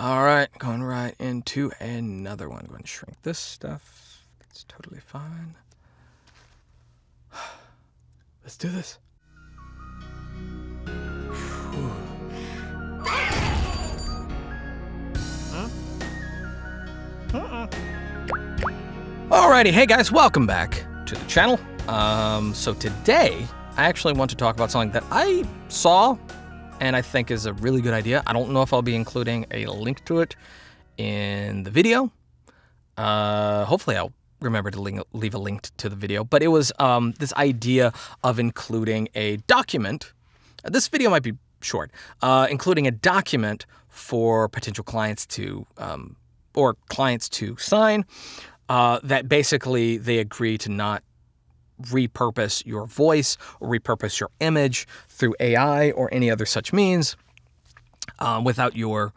All right, going right into another one. Going to shrink this stuff. It's totally fine. Let's do this. Alrighty, hey guys, welcome back to the channel. So today, I actually want to talk about something that I saw and I think is a really good idea. I don't know if I'll be including a link to it in the video. Hopefully I'll remember to leave a link to the video, but it was this idea of including a document. This video might be short, including a document for potential clients to, or clients to sign, that basically they agree to not repurpose your voice or repurpose your image through AI or any other such means without your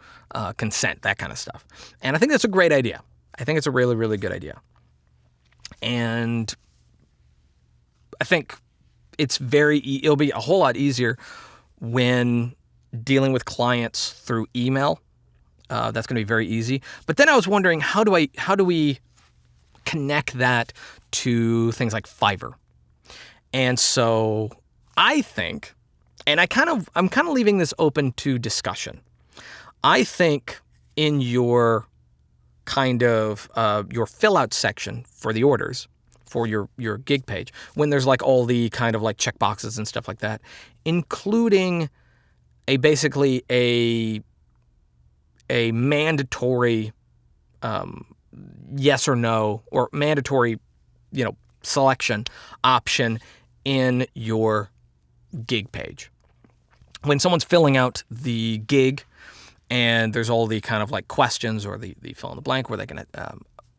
consent, that kind of stuff. And I think that's a great idea. I think it's a really, really good idea. And I think it's it'll be a whole lot easier when dealing with clients through email. That's going to be very easy. But then I was wondering, how do we connect that to things like Fiverr? And so I think, and I'm kind of leaving this open to discussion. I think in your kind of your fill out section for the orders for your gig page, when there's like all the kind of like check boxes and stuff like that, including basically a mandatory yes or no, or mandatory, selection option in your gig page. When someone's filling out the gig and there's all the kind of like questions or the fill in the blank where they can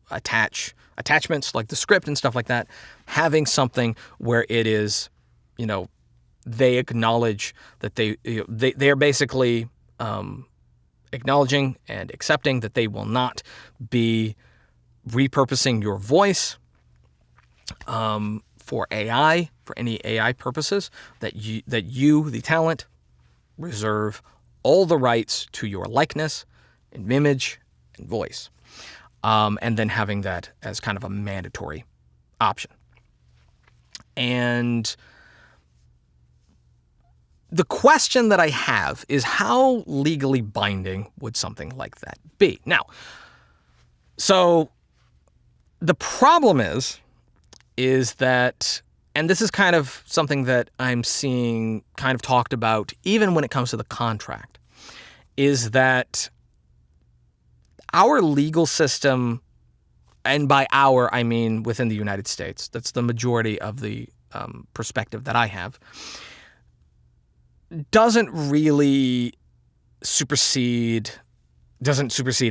attach attachments like the script and stuff like that, having something where it is, they acknowledge that they're basically acknowledging and accepting that they will not be repurposing your voice for AI, for any AI purposes, that you, the talent, reserve all the rights to your likeness and image and voice. And then having that as kind of a mandatory option. And the question that I have is, how legally binding would something like that be? Now, so the problem is that, and this is kind of something that I'm seeing kind of talked about even when it comes to the contract, is that our legal system, and by our, I mean within the United States, that's the majority of the perspective that I have, doesn't supersede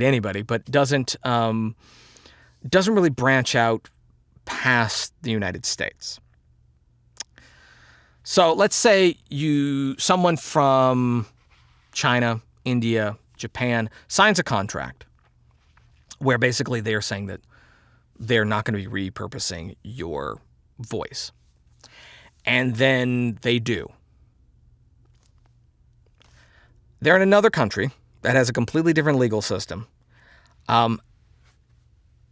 anybody, but doesn't really branch out past the United States. So let's say someone from China, India, Japan signs a contract where basically they're saying that they're not going to be repurposing your voice. And then they do. They're in another country that has a completely different legal system.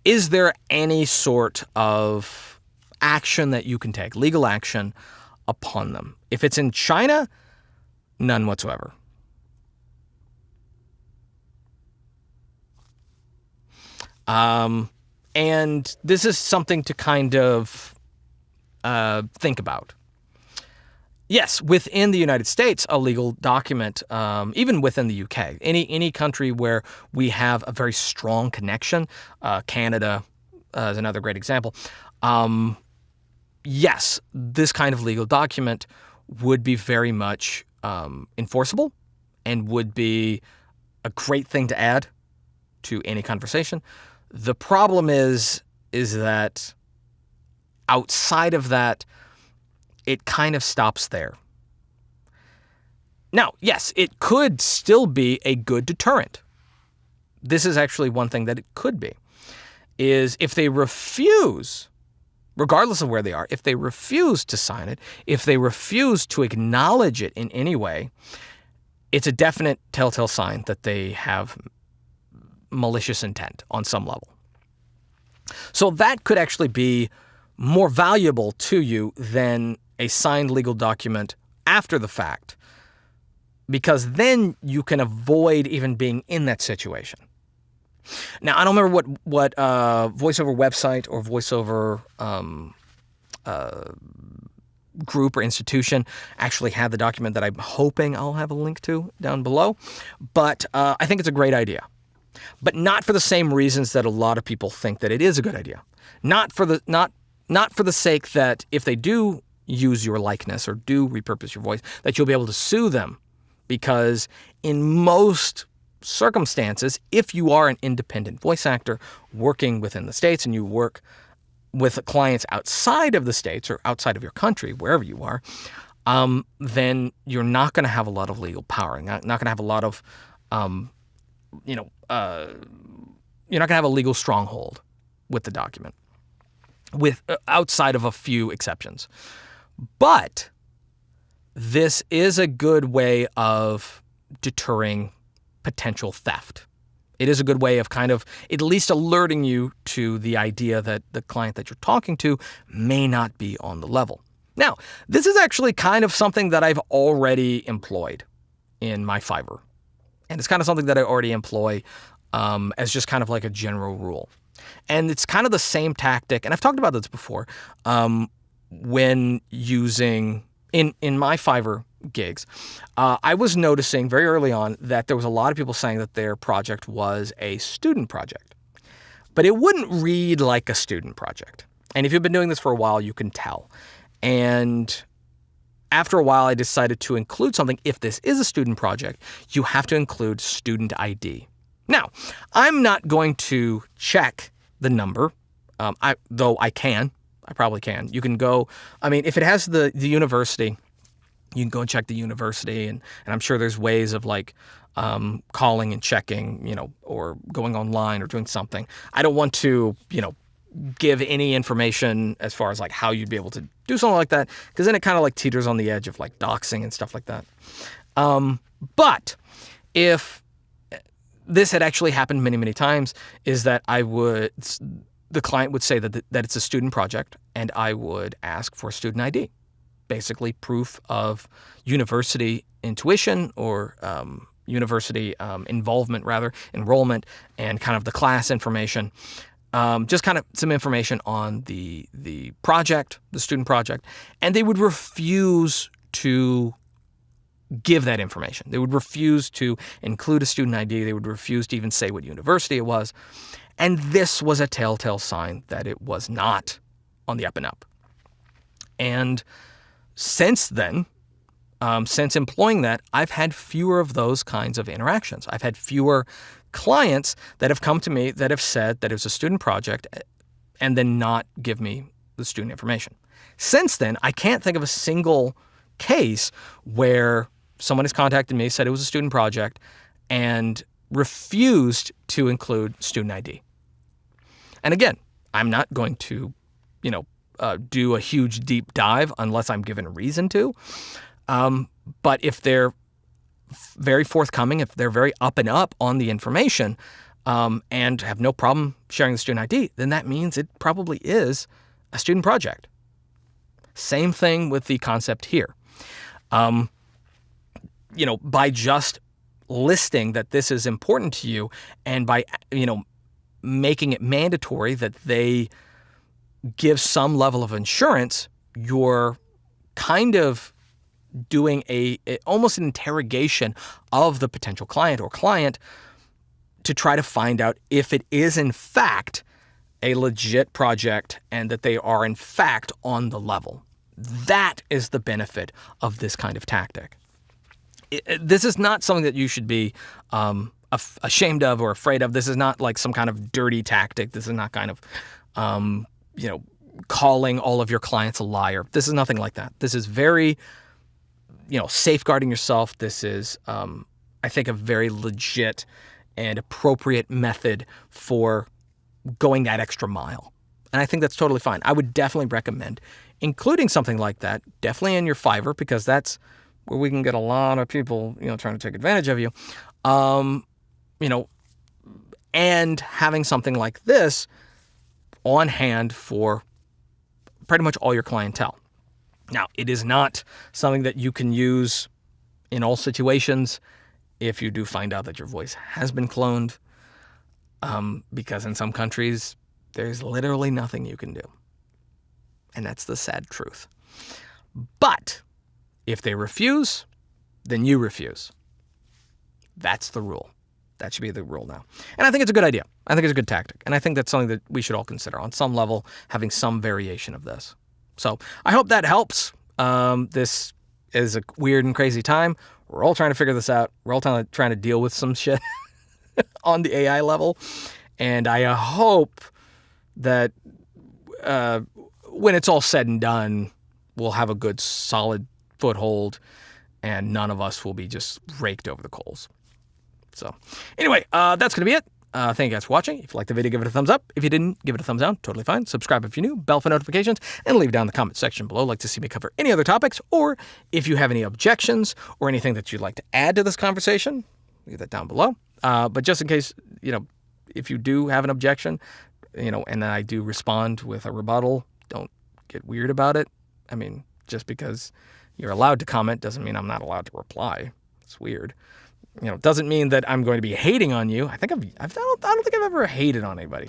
Is there any sort of action that you can take, legal action, upon them? If it's in China, none whatsoever. And this is something to kind of think about. Yes, within the United States, a legal document, even within the UK, any country where we have a very strong connection, Canada is another great example. Yes, this kind of legal document would be very much enforceable and would be a great thing to add to any conversation. The problem is that outside of that, it kind of stops there. Now, yes, it could still be a good deterrent. This is actually one thing that it could be, is if they refuse, regardless of where they are, if they refuse to sign it, if they refuse to acknowledge it in any way, it's a definite telltale sign that they have malicious intent on some level. So that could actually be more valuable to you than a signed legal document after the fact, because then you can avoid even being in that situation. Now, I don't remember what voiceover website or voiceover group or institution actually had the document that I'm hoping I'll have a link to down below, but I think it's a great idea. But not for the same reasons that a lot of people think that it is a good idea. Not for the sake that if they do use your likeness or do repurpose your voice, that you'll be able to sue them. Because in most circumstances, if you are an independent voice actor working within the States and you work with clients outside of the States or outside of your country, wherever you are, then you're not going to have a lot of legal power. You're not going to have a lot of, you're not going to have a legal stronghold with the document, with outside of a few exceptions. But this is a good way of deterring potential theft. It is a good way of kind of at least alerting you to the idea that the client that you're talking to may not be on the level. Now, this is actually kind of something that I've already employed in my Fiverr. And it's kind of something that I already employ as just kind of like a general rule. And it's kind of the same tactic, and I've talked about this before, when using, in my Fiverr gigs, I was noticing very early on that there was a lot of people saying that their project was a student project. But it wouldn't read like a student project. And if you've been doing this for a while, you can tell. And after a while, I decided to include something. If this is a student project, you have to include student ID. Now, I'm not going to check the number, though I can. I probably can. You can go, I mean, if it has the university, you can go and check the university, and I'm sure there's ways of like calling and checking, or going online or doing something. I don't want to, give any information as far as like how you'd be able to do something like that, because then it kind of like teeters on the edge of like doxing and stuff like that. But if this had actually happened many, many times, is that the client would say that it's a student project, and I would ask for student ID. Basically proof of university intuition or university involvement, rather, enrollment, and kind of the class information. Just kind of some information on the project, the student project. And they would refuse to give that information. They would refuse to include a student ID. They would refuse to even say what university it was. And this was a telltale sign that it was not on the up and up. And since then, since employing that, I've had fewer of those kinds of interactions. I've had fewer clients that have come to me that have said that it was a student project and then not give me the student information. Since then, I can't think of a single case where someone has contacted me, said it was a student project, and refused to include student ID. And again, I'm not going to, do a huge deep dive unless I'm given a reason to. But if they're very forthcoming, if they're very up and up on the information, and have no problem sharing the student ID, then that means it probably is a student project. Same thing with the concept here. By just listing that this is important to you, and by, making it mandatory that they give some level of insurance, you're kind of doing almost an interrogation of the potential client or client to try to find out if it is in fact a legit project and that they are in fact on the level. That is the benefit of this kind of tactic. This is not something that you should be ashamed of or afraid of. This is not like some kind of dirty tactic. This is not kind of, calling all of your clients a liar. This is nothing like that. This is very, safeguarding yourself. This is, I think, a very legit and appropriate method for going that extra mile. And I think that's totally fine. I would definitely recommend including something like that, definitely in your Fiverr, because that's where we can get a lot of people, trying to take advantage of you. and having something like this on hand for pretty much all your clientele. Now, it is not something that you can use in all situations if you do find out that your voice has been cloned, because in some countries, there's literally nothing you can do. And that's the sad truth. But if they refuse, then you refuse. That's the rule. That should be the rule now. And I think it's a good idea. I think it's a good tactic. And I think that's something that we should all consider on some level, having some variation of this. So I hope that helps. This is a weird and crazy time. We're all trying to figure this out. We're all trying to deal with some shit on the AI level. And I hope that when it's all said and done, we'll have a good solid foothold and none of us will be just raked over the coals. So anyway, that's going to be it. Thank you guys for watching. If you liked the video, give it a thumbs up. If you didn't, give it a thumbs down. Totally fine. Subscribe if you're new, bell for notifications, and leave down in the comment section below. Like to see me cover any other topics, or if you have any objections or anything that you'd like to add to this conversation, leave that down below. But just in case, if you do have an objection, and then I do respond with a rebuttal, don't get weird about it. I mean, just because you're allowed to comment doesn't mean I'm not allowed to reply. It's weird. Doesn't mean that I'm going to be hating on you. I don't think I've ever hated on anybody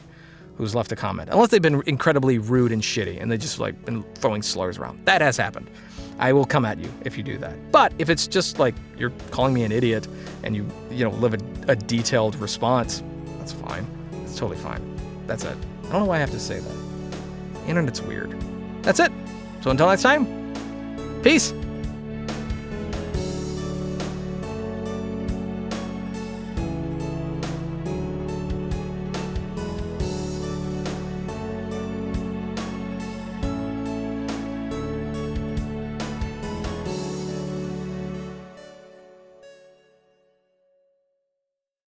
who's left a comment, unless they've been incredibly rude and shitty and they just been throwing slurs around. That has happened. I will come at you if you do that. But if it's just you're calling me an idiot and you live a detailed response, that's fine. It's totally fine. That's it. I don't know why I have to say that. The internet's weird. That's it. So until next time, peace.